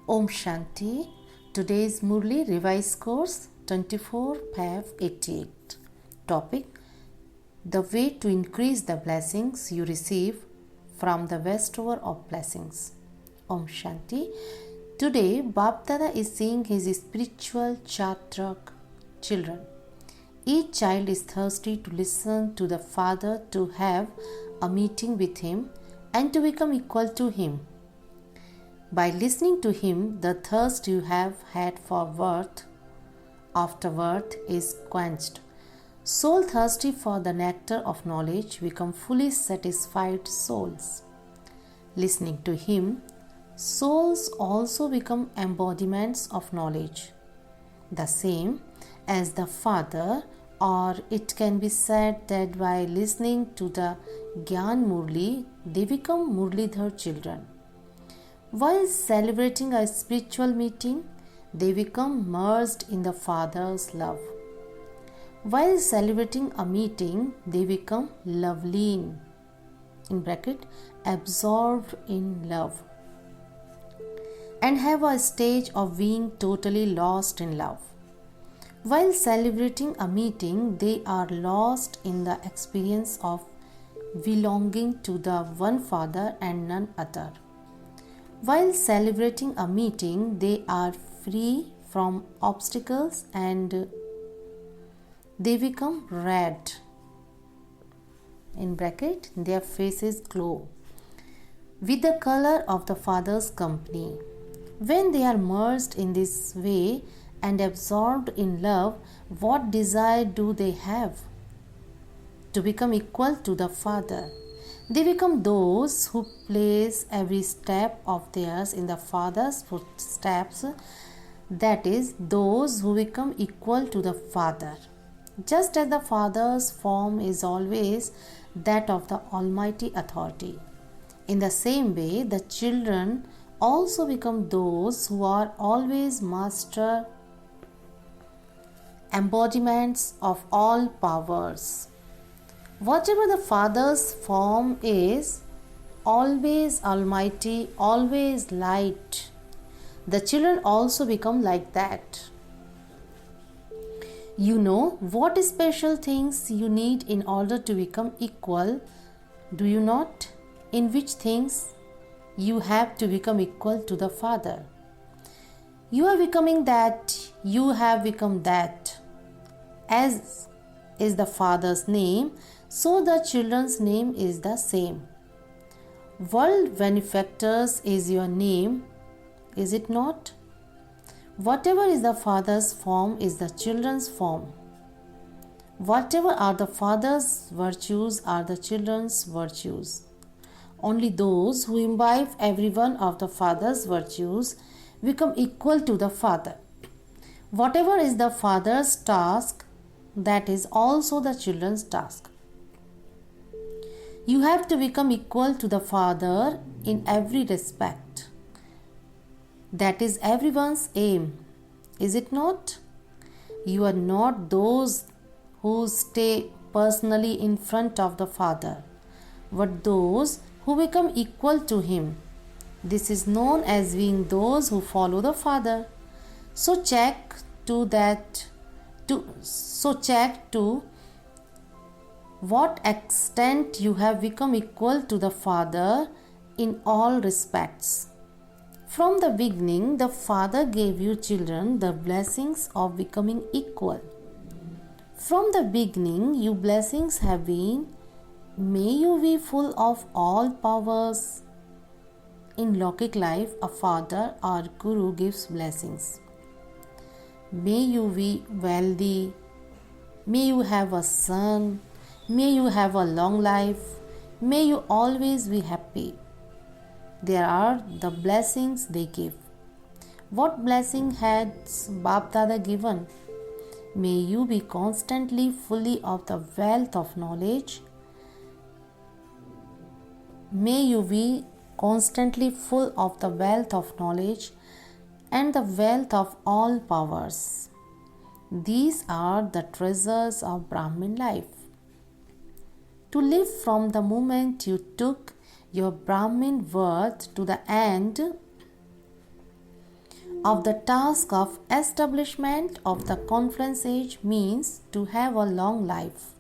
Om Shanti. Today's Murli Revised Course 24 Pav 88. Topic: The way to increase the blessings you receive from the bestower of blessings. Om Shanti. Today, Bap Dada is seeing his spiritual Chatrak children. Each child is thirsty to listen to the Father, to have a meeting with him, and to become equal to him. By listening to him, the thirst you have had for worth after worth is quenched. Soul thirsty for the nectar of knowledge become fully satisfied souls. Listening to him, souls also become embodiments of knowledge, the same as the Father, or it can be said that by listening to the Gyan Murli, they become Murlidhar children. While celebrating a spiritual meeting, they become merged in the Father's love. While celebrating a meeting, they become loveleen, absorbed in love, and have a stage of being totally lost in love. While celebrating a meeting, they are lost in the experience of belonging to the one Father and none other. While celebrating a meeting, they are free from obstacles and they become red. Their faces glow with the color of the Father's company. When they are merged in this way and absorbed in love, what desire do they have? To become equal to the Father. They become those who place every step of theirs in the Father's footsteps, that is, those who become equal to the Father. Just as the Father's form is always that of the Almighty Authority, in the same way, the children also become those who are always master embodiments of all powers. Whatever the Father's form is, always Almighty, always light. The children also become like that. You know what special things you need in order to become equal, do you not? In which things you have to become equal to the Father. You are becoming that, you have become that. As is the Father's name, so the children's name is the same. World benefactors is your name, is it not? Whatever is the Father's form is the children's form. Whatever are the Father's virtues are the children's virtues. Only those who imbibe every one of the Father's virtues become equal to the Father. Whatever is the Father's task, that is also the children's task. You have to become equal to the Father in every respect. That is everyone's aim, is it not? You are not those who stay personally in front of the Father, but those who become equal to Him. This is known as being those who follow the Father. So check to what extent you have become equal to the Father in all respects. From the beginning, the Father gave you children the blessings of becoming equal. From the beginning, your blessings have been, may you be full of all powers. In Lokik life, a father or guru gives blessings. May you be wealthy. May you have a son. May you have a long life. May you always be happy. There are the blessings they give. What blessing has Bap Dada given? May you be constantly fully of the wealth of knowledge. May you be constantly full of the wealth of knowledge and the wealth of all powers. These are the treasures of Brahmin life. To live from the moment you took your Brahmin birth to the end of the task of establishment of the confluence age means to have a long life.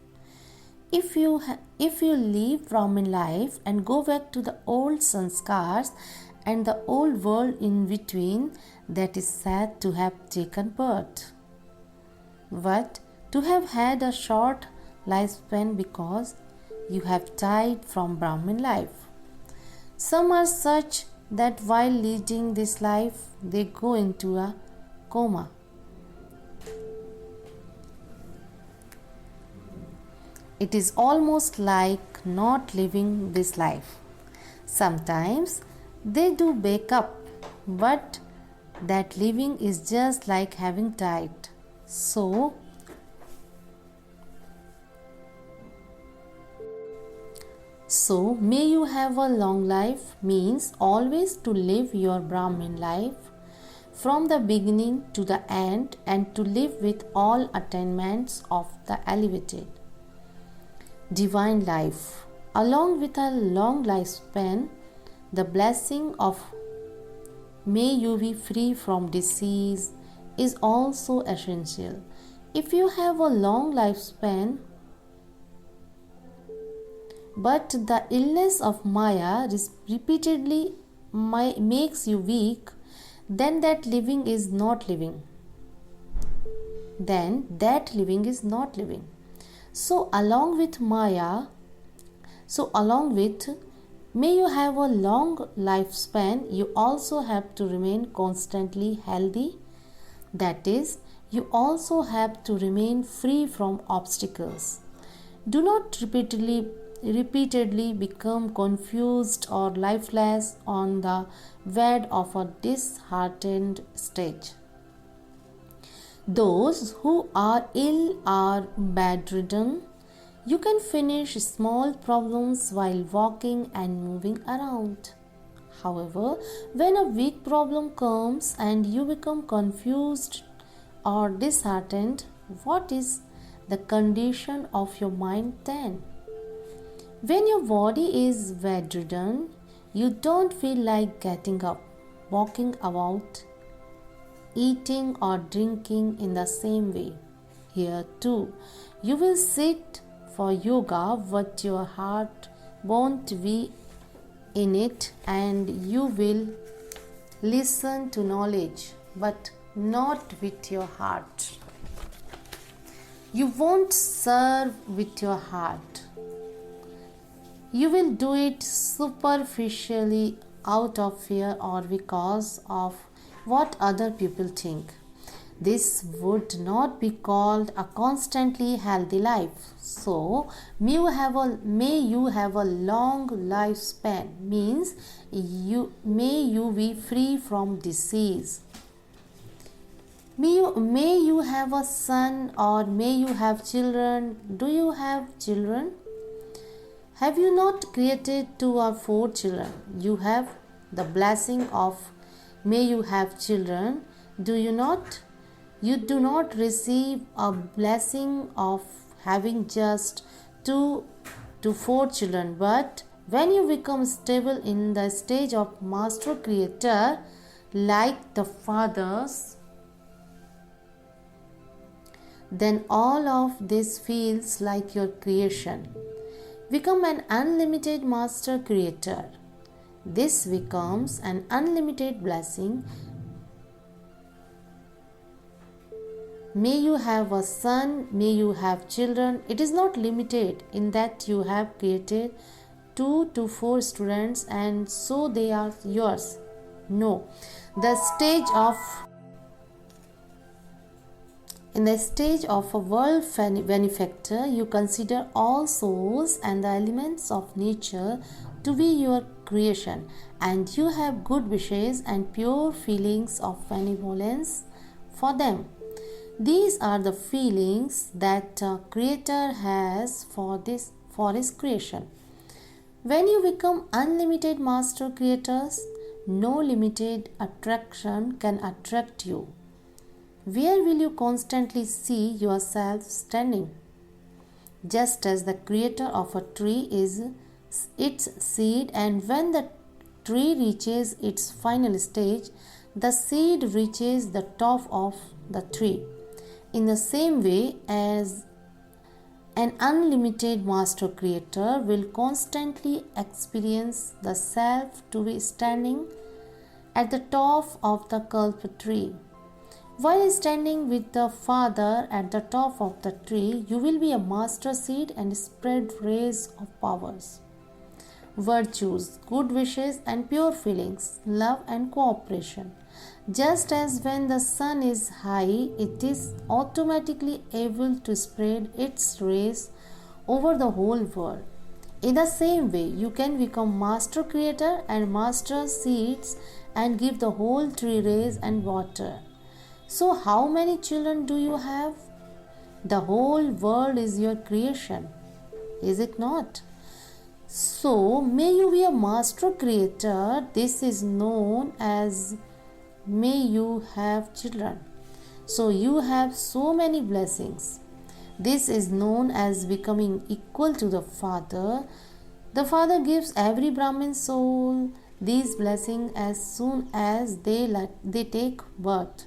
If you leave Brahmin life and go back to the old sanskars and the old world in between, that is sad to have taken birth. But to have had a short lifespan because you have died from Brahmin life. Some are such that while leading this life, they go into a coma. It is almost like not living this life. Sometimes they do wake up, but that living is just like having died. So may you have a long life means always to live your Brahmin life from the beginning to the end and to live with all attainments of the elevated divine life. Along with a long lifespan, the blessing of may you be free from disease is also essential. If you have a long lifespan, but the illness of Maya repeatedly makes you weak, then that living is not living. So along with may you have a long lifespan, you also have to remain constantly healthy. That is, you also have to remain free from obstacles. Do not repeatedly become confused or lifeless on the bed of a disheartened stage. Those who are ill or bedridden, you can finish small problems while walking and moving around. However, when a big problem comes and you become confused or disheartened, what is the condition of your mind then? When your body is bedridden, you don't feel like getting up, walking about, eating or drinking in the same way. Here too, you will sit for yoga, but your heart won't be in it, and you will listen to knowledge, but not with your heart. You won't serve with your heart. You will do it superficially out of fear or because of what other people think. This would not be called a constantly healthy life. So, may you have a long lifespan means may you be free from disease. May you have a son or may you have children. Do you have children? Have you not created 2 or 4 children? You have the blessing of may you have children. Do you not? You do not receive a blessing of having just 2 to 4 children, but when you become stable in the stage of master creator like the fathers, then all of this feels like your creation. Become an unlimited master creator. This becomes an unlimited blessing. May you have a son, may you have children. It is not limited in that you have created 2 to 4 students and so they are yours. No. In the stage of a world benefactor, you consider all souls and the elements of nature to be your creation, and you have good wishes and pure feelings of benevolence for them. These are the feelings that a creator has for his creation. When you become unlimited master creators, no limited attraction can attract you. Where will you constantly see yourself standing? Just as the creator of a tree is its seed, and when the tree reaches its final stage, the seed reaches the top of the tree. In the same way as an unlimited master creator will constantly experience the self to be standing at the top of the kalpa tree. While standing with the Father at the top of the tree, you will be a master seed and spread rays of powers, virtues, good wishes, and pure feelings, love and cooperation. Just as when the sun is high, it is automatically able to spread its rays over the whole world. In the same way, you can become master creator and master seeds and give the whole tree rays and water. So, how many children do you have? The whole world is your creation, is it not? So, may you be a master creator. This is known as may you have children. So, you have so many blessings. This is known as becoming equal to the Father. The Father gives every Brahmin soul these blessings as soon as they take birth.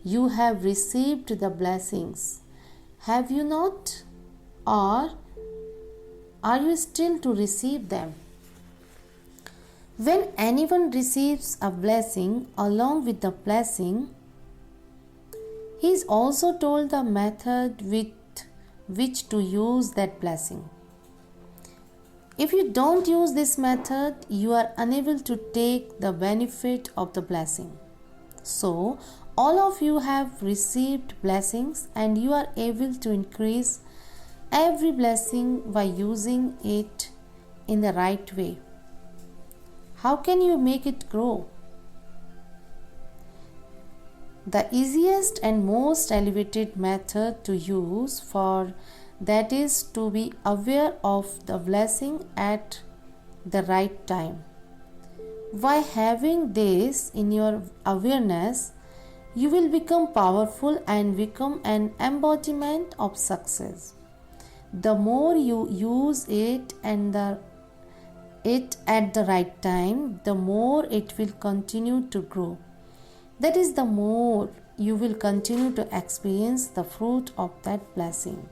You have received the blessings, have you not? Or are you still to receive them? When anyone receives a blessing, along with the blessing, he is also told the method with which to use that blessing. If you don't use this method, you are unable to take the benefit of the blessing. So, all of you have received blessings and you are able to increase every blessing by using it in the right way. How can you make it grow? The easiest and most elevated method to use for that is to be aware of the blessing at the right time. By having this in your awareness, you will become powerful and become an embodiment of success. The more you use it at the right time, the more it will continue to grow. That is, the more you will continue to experience the fruit of that blessing.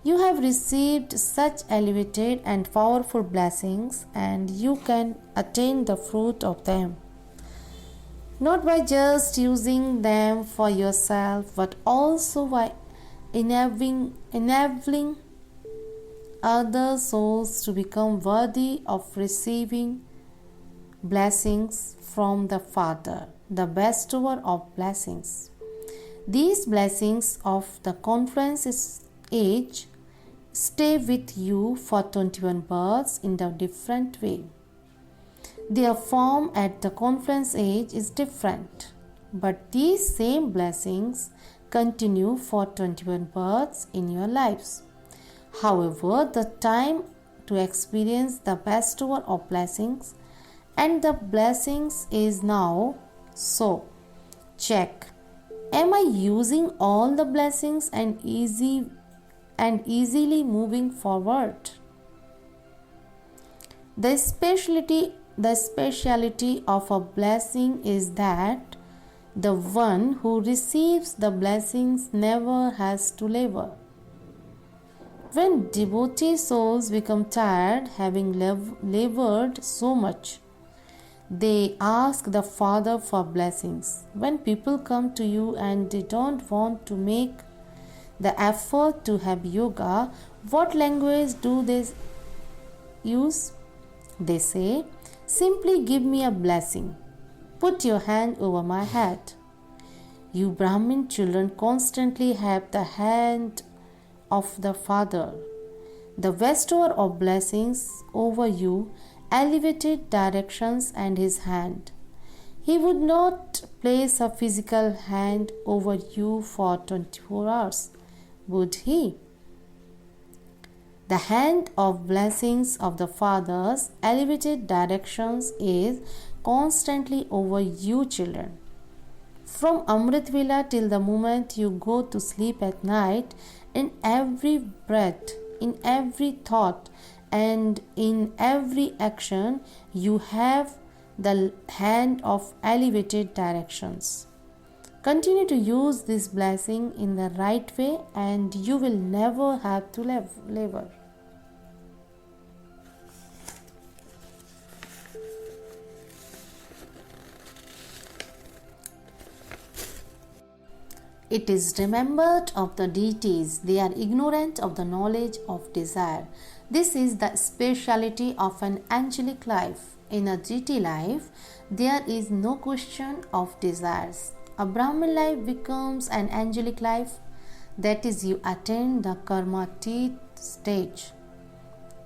You have received such elevated and powerful blessings, and you can attain the fruit of them. Not by just using them for yourself, but also by enabling other souls to become worthy of receiving blessings from the Father, the bestower of blessings. These blessings of the confluence age stay with you for 21 births in a different way. Their form at the confluence age is different, but these same blessings continue for 21 births in your lives. However, the time to experience the bestower of blessings and the blessings is now. So, check. Am I using all the blessings and easily moving forward? The speciality of a blessing is that the one who receives the blessings never has to labor. When devotee souls become tired having labored so much, they ask the Father for blessings. When people come to you and they don't want to make the effort to have yoga, what language do they use? They say, simply give me a blessing. Put your hand over my head. You Brahmin children constantly have the hand of the Father, the bestower of blessings over you, elevated directions and his hand. He would not place a physical hand over you for 24 hours, would he? The hand of blessings of the Father's elevated directions is constantly over you, children. From Amrit Vela till the moment you go to sleep at night, in every breath, in every thought, and in every action, you have the hand of elevated directions. Continue to use this blessing in the right way and you will never have to labor. It is remembered of the deities, they are ignorant of the knowledge of desire. This is the speciality of an angelic life. In a deity life, there is no question of desires. A Brahmin life becomes an angelic life, that is, you attain the karmatit stage.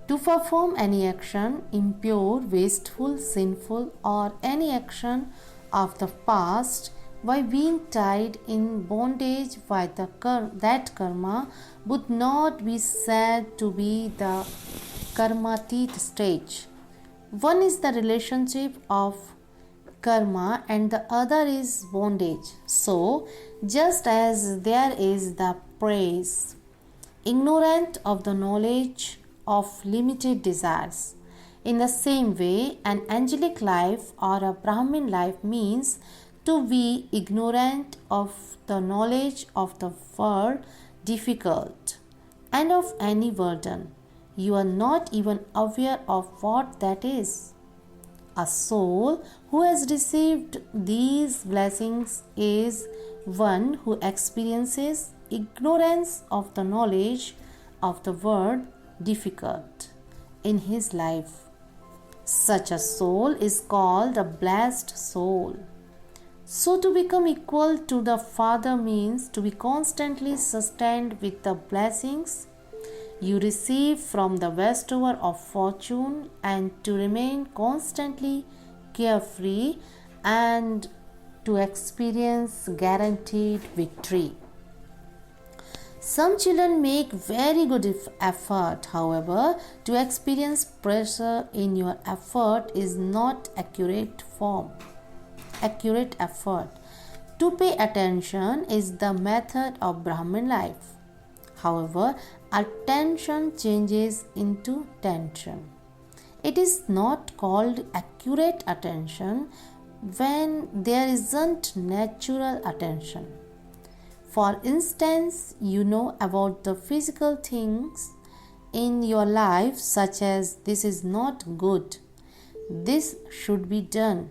To perform any action, impure, wasteful, sinful, or any action of the past, by being tied in bondage by that karma, would not be said to be the karmatit stage. One is the relationship of karma and the other is bondage. So, just as there is the praise, ignorant of the knowledge of limited desires, in the same way, an angelic life or a Brahmin life means to be ignorant of the knowledge of the word difficult and of any burden. You are not even aware of what that is. A soul who has received these blessings is one who experiences ignorance of the knowledge of the word difficult in his life. Such a soul is called a blessed soul. So, to become equal to the Father means to be constantly sustained with the blessings you receive from the bestower of fortune and to remain constantly carefree and to experience guaranteed victory. Some children make very good effort, however, to experience pressure in your effort is not accurate effort. To pay attention is the method of Brahmin life. However, attention changes into tension. It is not called accurate attention when there isn't natural attention. For instance, you know about the physical things in your life, such as this is not good, this should be done,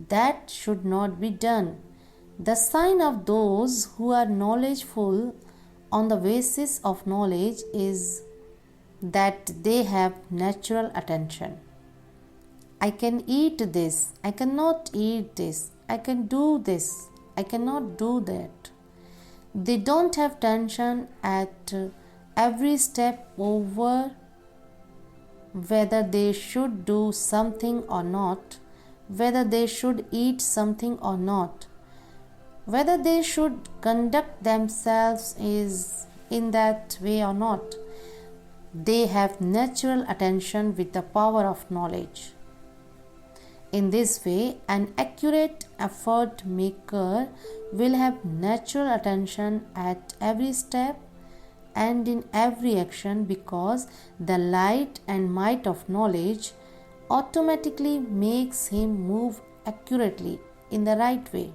that should not be done. The sign of those who are knowledgeful on the basis of knowledge is that they have natural attention. I can eat this, I cannot eat this, I can do this, I cannot do that. They don't have tension at every step over whether they should do something or not, whether they should eat something or not, whether they should conduct themselves in that way or not. They have natural attention with the power of knowledge. In this way, an accurate effort maker will have natural attention at every step and in every action, because the light and might of knowledge automatically makes him move accurately in the right way.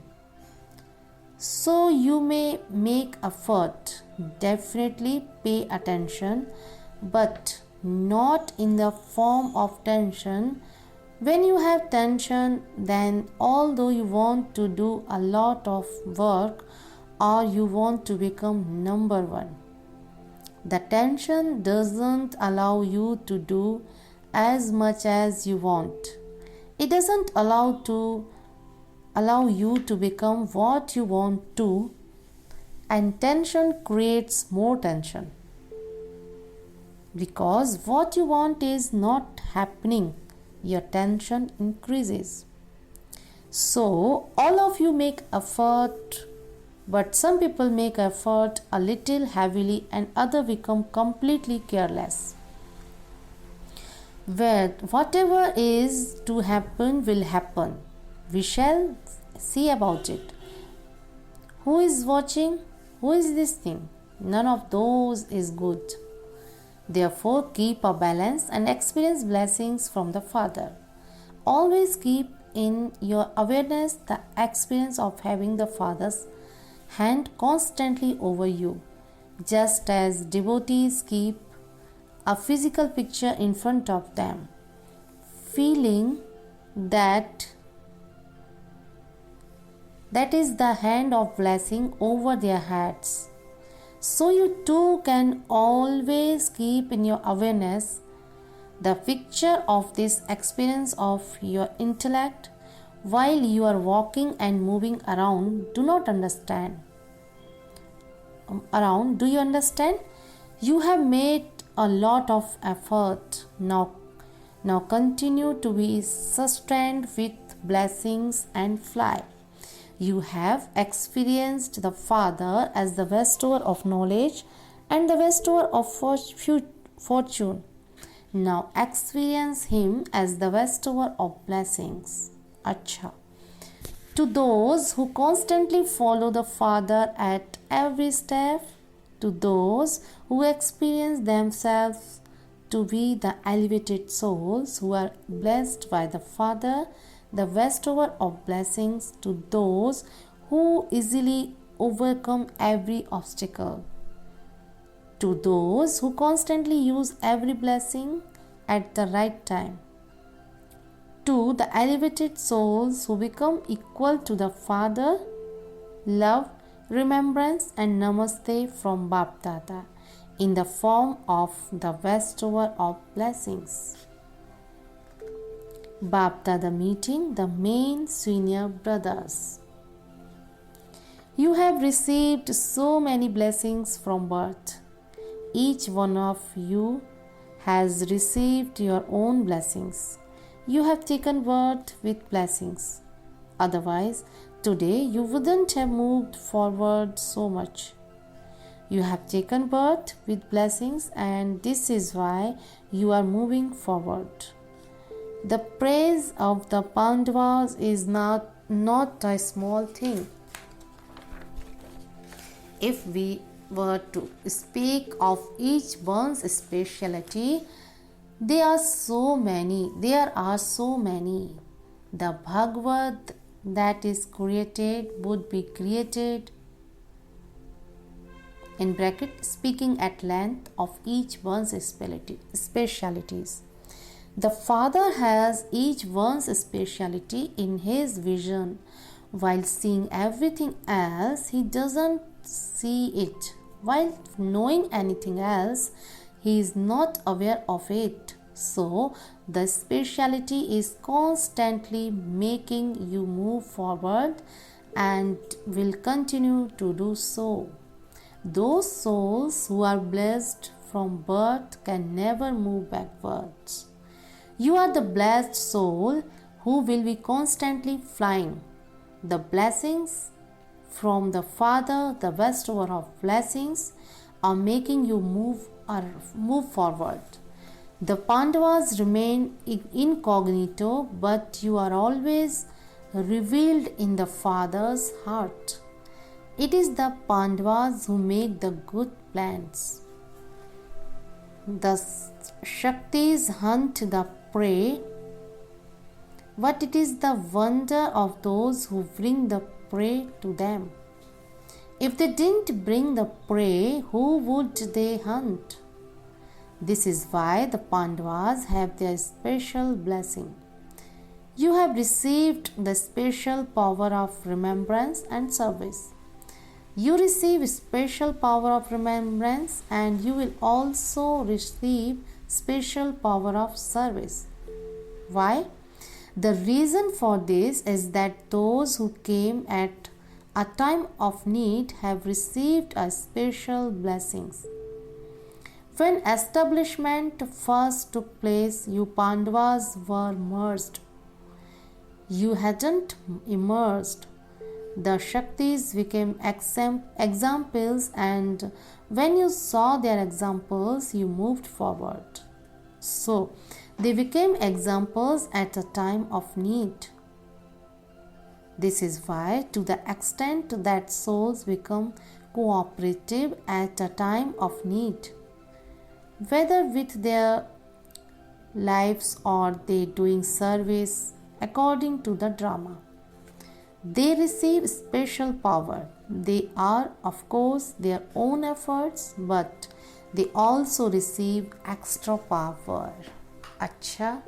So you may make effort, definitely pay attention, but not in the form of tension. When you have tension, then although you want to do a lot of work or you want to become number one, the tension doesn't allow you to do as much as you want. It doesn't allow you to become what you want to, and tension creates more tension because what you want is not happening. Your tension increases. So all of you make effort, but some people make effort a little heavily and others become completely careless. Where whatever is to happen will happen. We shall see about it. Who is watching? Who is listening? None of those is good. Therefore, keep a balance and experience blessings from the Father. Always keep in your awareness the experience of having the Father's hand constantly over you, just as devotees keep a physical picture in front of them, feeling that is the hand of blessing over their heads. So you too can always keep in your awareness the picture of this experience of your intellect while you are walking and moving around. Do you understand? You have made a lot of effort. Now continue to be sustained with blessings and fly. You have experienced the Father as the bestower of knowledge and the bestower of fortune. Now experience Him as the bestower of blessings. Acha. To those who constantly follow the Father at every step, to those who experience themselves to be the elevated souls who are blessed by the Father, the bestower of blessings, to those who easily overcome every obstacle, to those who constantly use every blessing at the right time, to the elevated souls who become equal to the Father, love, remembrance and namaste from Bap Dada in the form of the bestower of blessings. Bap Dada meeting the main senior brothers. You have received so many blessings from birth. Each one of you has received your own blessings. You have taken birth with blessings. Otherwise, today you wouldn't have moved forward so much. You have taken birth with blessings, and this is why you are moving forward. The praise of the Pandavas is not a small thing. If we were to speak of each one's speciality, there are so many. The Bhagavad that is created would be created in bracket speaking at length of each one's specialities. The Father has each one's speciality in His vision. While seeing everything else, He doesn't see it. While knowing anything else, He is not aware of it. So, the speciality is constantly making you move forward and will continue to do so. Those souls who are blessed from birth can never move backwards. You are the blessed soul who will be constantly flying. The blessings from the Father, the bestower of blessings, are making you move forward. The Pandavas remain incognito, but you are always revealed in the Father's heart. It is the Pandavas who make the good plans. The Shaktis hunt the prey, but it is the wonder of those who bring the prey to them. If they didn't bring the prey, who would they hunt? This is why the Pandavas have their special blessing. You have received the special power of remembrance and service. You receive special power of remembrance, and you will also receive special power of service. Why? The reason for this is that those who came at a time of need have received a special blessings. When establishment first took place, you Pandavas were merged. You hadn't emerged. The Shaktis became examples, and when you saw their examples, you moved forward. So, they became examples at a time of need. This is why, to the extent that souls become cooperative at a time of need, whether with their lives or they doing service, according to the drama. They receive special power. They are, of course, their own efforts, but they also receive extra power. Acha.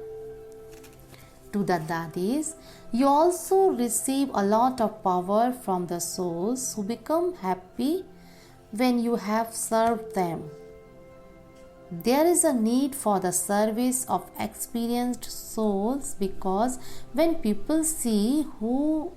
To the dadis, you also receive a lot of power from the souls who become happy when you have served them. There is a need for the service of experienced souls because when people see who